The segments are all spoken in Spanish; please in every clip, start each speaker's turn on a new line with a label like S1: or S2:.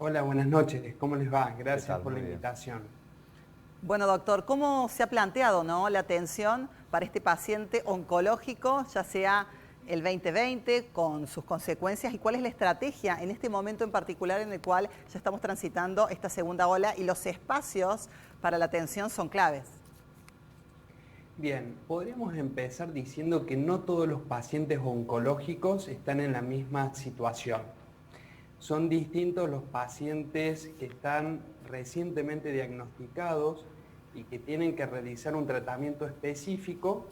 S1: Hola, buenas noches. ¿Cómo les va?
S2: ¿Qué
S1: Gracias
S2: tal?
S1: por la
S2: Muy bien.
S1: invitación.
S3: Bueno, doctor, ¿cómo se ha planteado, ¿no?, la atención para este paciente oncológico, ya sea el 2020, con sus consecuencias, y cuál es la estrategia en este momento en particular en el cual ya estamos transitando esta segunda ola y los espacios para la atención son claves?
S1: Bien, podríamos empezar diciendo que no todos los pacientes oncológicos están en la misma situación. Son distintos los pacientes que están recientemente diagnosticados y que tienen que realizar un tratamiento específico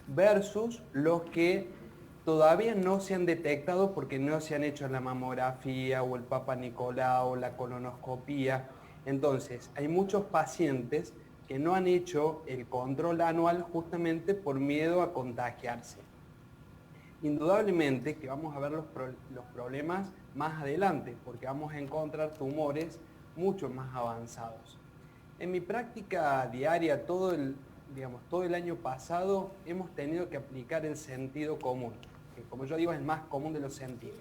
S1: versus los que todavía no se han detectado porque no se han hecho la mamografía o el Papa Nicolau o la colonoscopía. Entonces, hay muchos pacientes que no han hecho el control anual justamente por miedo a contagiarse. Indudablemente que vamos a ver los problemas más adelante, porque vamos a encontrar tumores mucho más avanzados. En mi práctica diaria, todo el año pasado, hemos tenido que aplicar el sentido común, que como yo digo es el más común de los sentidos.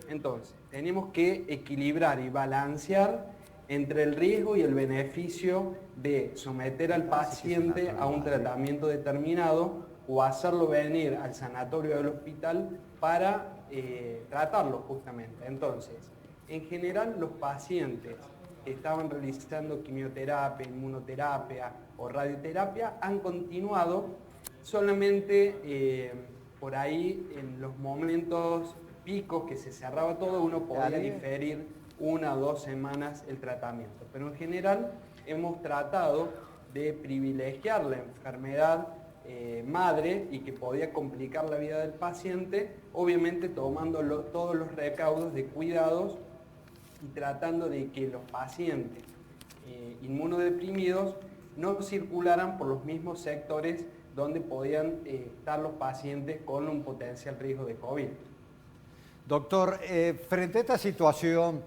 S1: Entonces, tenemos que equilibrar y balancear entre el riesgo y el beneficio de someter al paciente a un tratamiento determinado o hacerlo venir al sanatorio del hospital para tratarlo justamente. Entonces, en general los pacientes que estaban realizando quimioterapia, inmunoterapia o radioterapia han continuado solamente por ahí en los momentos picos que se cerraba todo, uno podía diferir 1 o 2 semanas el tratamiento. Pero en general hemos tratado de privilegiar la enfermedad madre y que podía complicar la vida del paciente, obviamente tomando todos los recaudos de cuidados y tratando de que los pacientes inmunodeprimidos no circularan por los mismos sectores donde podían estar los pacientes con un potencial riesgo de COVID.
S2: Doctor, frente a esta situación,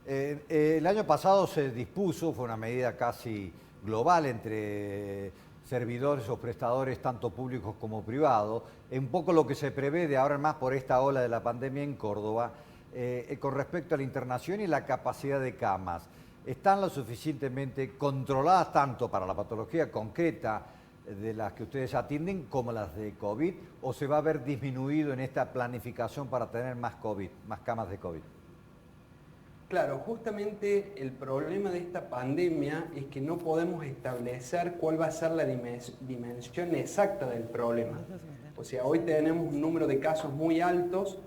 S2: el año pasado se dispuso, fue una medida casi global entre servidores o prestadores, tanto públicos como privados, un poco lo que se prevé de ahora en más por esta ola de la pandemia en Córdoba, con respecto a la internación y la capacidad de camas. ¿Están lo suficientemente controladas tanto para la patología concreta de las que ustedes atienden como las de COVID, o se va a ver disminuido en esta planificación para tener más COVID, más camas de COVID?
S1: Claro, justamente el problema de esta pandemia es que no podemos establecer cuál va a ser la dimensión exacta del problema. O sea, hoy tenemos un número de casos muy altos,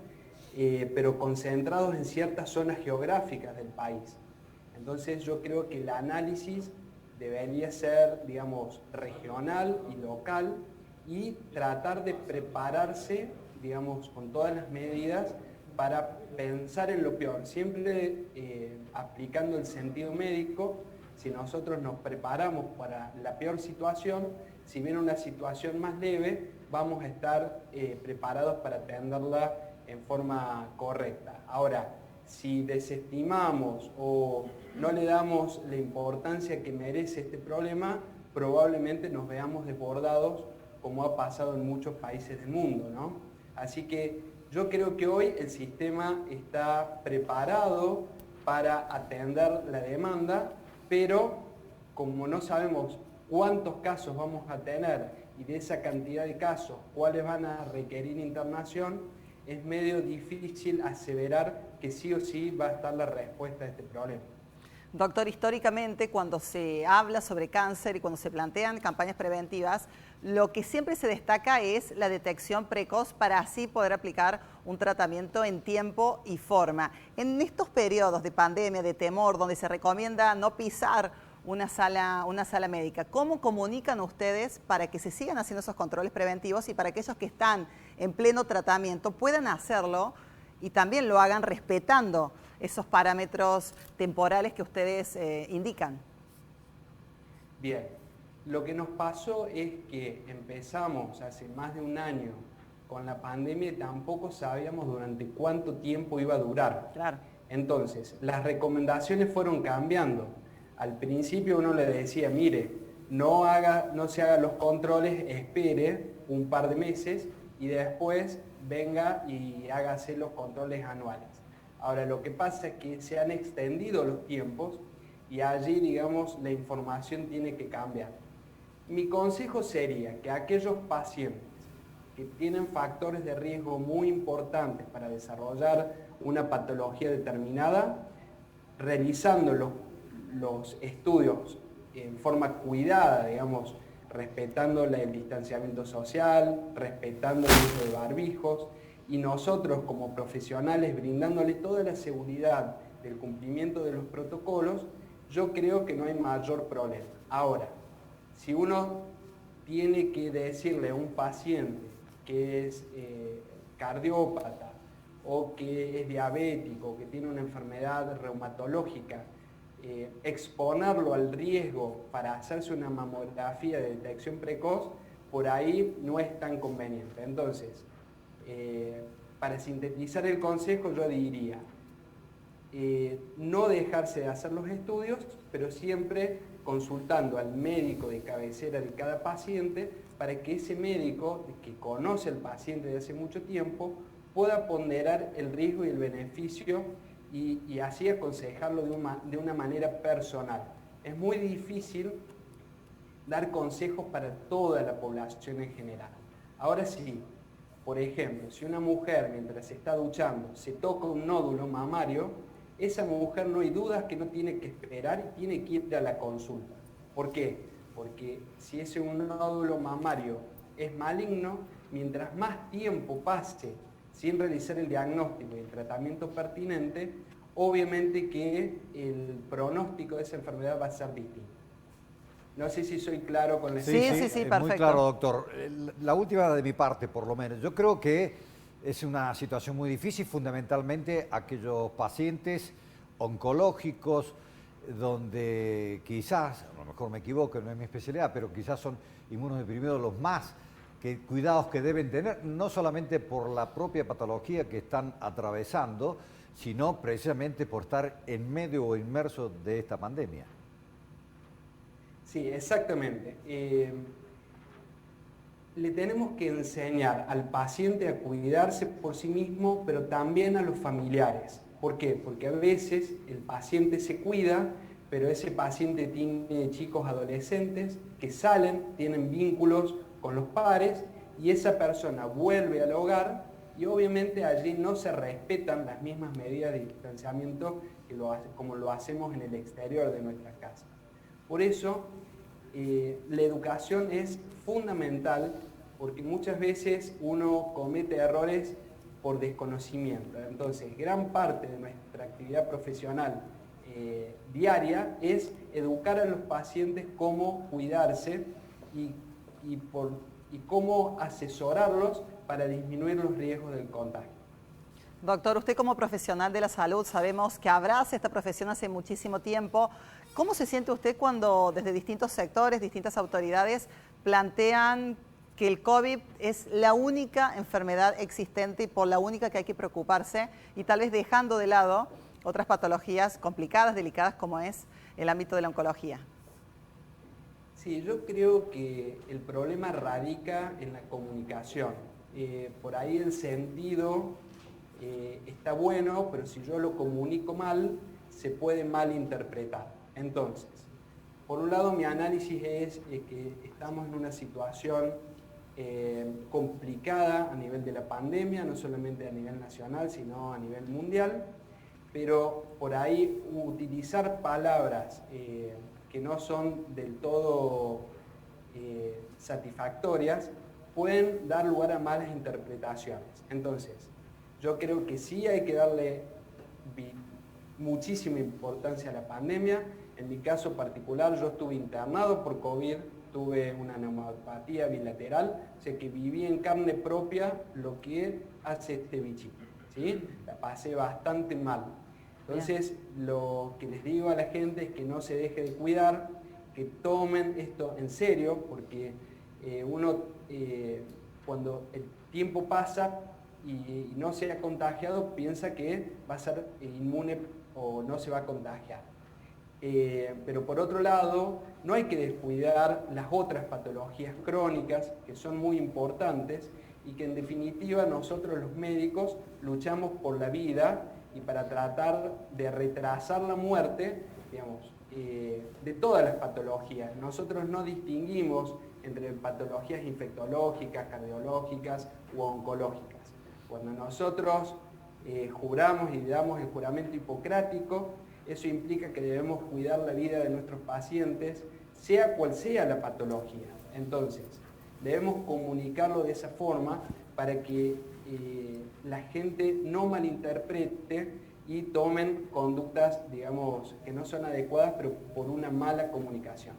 S1: pero concentrados en ciertas zonas geográficas del país. Entonces yo creo que el análisis debería ser, digamos, regional y local y tratar de prepararse, digamos, con todas las medidas para pensar en lo peor, siempre aplicando el sentido médico. Si nosotros nos preparamos para la peor situación, si viene una situación más leve, vamos a estar preparados para atenderla en forma correcta. Ahora, si desestimamos o no le damos la importancia que merece este problema, probablemente nos veamos desbordados, como ha pasado en muchos países del mundo, ¿no? Así que yo creo que hoy el sistema está preparado para atender la demanda, pero como no sabemos cuántos casos vamos a tener y de esa cantidad de casos cuáles van a requerir internación, es medio difícil aseverar que sí o sí va a estar la respuesta a este problema.
S3: Doctor, históricamente cuando se habla sobre cáncer y cuando se plantean campañas preventivas, lo que siempre se destaca es la detección precoz para así poder aplicar un tratamiento en tiempo y forma. En estos periodos de pandemia, de temor, donde se recomienda no pisar una sala médica, ¿cómo comunican ustedes para que se sigan haciendo esos controles preventivos y para que aquellos que están en pleno tratamiento puedan hacerlo y también lo hagan respetando esos parámetros temporales que ustedes indican?
S1: Bien, lo que nos pasó es que empezamos hace más de un año con la pandemia y tampoco sabíamos durante cuánto tiempo iba a durar.
S3: Claro.
S1: Entonces, las recomendaciones fueron cambiando. Al principio uno le decía, mire, no se haga los controles, espere un par de meses y después venga y hágase los controles anuales. Ahora, lo que pasa es que se han extendido los tiempos y allí, digamos, la información tiene que cambiar. Mi consejo sería que aquellos pacientes que tienen factores de riesgo muy importantes para desarrollar una patología determinada, realizando los estudios en forma cuidada, digamos, respetando el distanciamiento social, respetando el uso de barbijos, y nosotros como profesionales brindándole toda la seguridad del cumplimiento de los protocolos, yo creo que no hay mayor problema. Ahora, si uno tiene que decirle a un paciente que es cardiópata o que es diabético, que tiene una enfermedad reumatológica, exponerlo al riesgo para hacerse una mamografía de detección precoz, por ahí no es tan conveniente. Entonces, para sintetizar el consejo, yo diría, no dejarse de hacer los estudios, pero siempre consultando al médico de cabecera de cada paciente para que ese médico, que conoce al paciente de hace mucho tiempo, pueda ponderar el riesgo y el beneficio y así aconsejarlo de una manera personal. Es muy difícil dar consejos para toda la población en general. Ahora sí, por ejemplo, si una mujer mientras se está duchando se toca un nódulo mamario, esa mujer no hay dudas que no tiene que esperar y tiene que ir a la consulta. ¿Por qué? Porque si ese nódulo mamario es maligno, mientras más tiempo pase sin realizar el diagnóstico y el tratamiento pertinente, obviamente que el pronóstico de esa enfermedad va a ser distinto. No sé si soy claro con la
S3: Sí, perfecto.
S2: Muy claro, doctor. La última de mi parte, por lo menos. Yo creo que es una situación muy difícil, fundamentalmente aquellos pacientes oncológicos, donde quizás, a lo mejor me equivoco, no es mi especialidad, pero quizás son inmunodeprimidos los más cuidados que deben tener, no solamente por la propia patología que están atravesando, sino precisamente por estar en medio o inmerso de esta pandemia.
S1: Sí, exactamente. Le tenemos que enseñar al paciente a cuidarse por sí mismo, pero también a los familiares. ¿Por qué? Porque a veces el paciente se cuida, pero ese paciente tiene chicos adolescentes que salen, tienen vínculos con los padres, y esa persona vuelve al hogar y obviamente allí no se respetan las mismas medidas de distanciamiento como lo hacemos en el exterior de nuestra casa. Por eso, la educación es fundamental, porque muchas veces uno comete errores por desconocimiento. Entonces, gran parte de nuestra actividad profesional diaria es educar a los pacientes cómo cuidarse y cómo asesorarlos para disminuir los riesgos del contagio.
S3: Doctor, usted como profesional de la salud, sabemos que abraza esta profesión hace muchísimo tiempo. ¿Cómo se siente usted cuando desde distintos sectores, distintas autoridades plantean que el COVID es la única enfermedad existente y por la única que hay que preocuparse, y tal vez dejando de lado otras patologías complicadas, delicadas, como es el ámbito de la oncología?
S1: Sí, yo creo que el problema radica en la comunicación. Por ahí el sentido está bueno, pero si yo lo comunico mal, se puede malinterpretar. Entonces, por un lado, mi análisis es que estamos en una situación complicada a nivel de la pandemia, no solamente a nivel nacional, sino a nivel mundial, pero por ahí utilizar palabras que no son del todo satisfactorias pueden dar lugar a malas interpretaciones. Entonces, yo creo que sí hay que darle muchísima importancia a la pandemia. En mi caso particular, yo estuve internado por COVID, tuve una neumonopatía bilateral, o sea que viví en carne propia lo que hace este bichito, ¿sí? La pasé bastante mal. Entonces, lo que les digo a la gente es que no se deje de cuidar, que tomen esto en serio, porque cuando el tiempo pasa y no se ha contagiado, piensa que va a ser inmune o no se va a contagiar. Pero por otro lado, no hay que descuidar las otras patologías crónicas que son muy importantes y que en definitiva nosotros los médicos luchamos por la vida y para tratar de retrasar la muerte, digamos, de todas las patologías. Nosotros no distinguimos entre patologías infectológicas, cardiológicas u oncológicas. Cuando nosotros juramos y damos el juramento hipocrático, eso implica que debemos cuidar la vida de nuestros pacientes, sea cual sea la patología. Entonces, debemos comunicarlo de esa forma para que la gente no malinterprete y tomen conductas, digamos, que no son adecuadas, pero por una mala comunicación.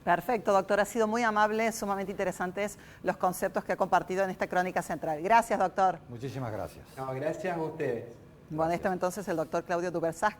S3: Perfecto, doctor. Ha sido muy amable, sumamente interesantes los conceptos que ha compartido en esta crónica central. Gracias, doctor.
S2: Muchísimas gracias.
S1: No, gracias a ustedes.
S3: Bueno, este entonces el doctor Claudio Dubersach.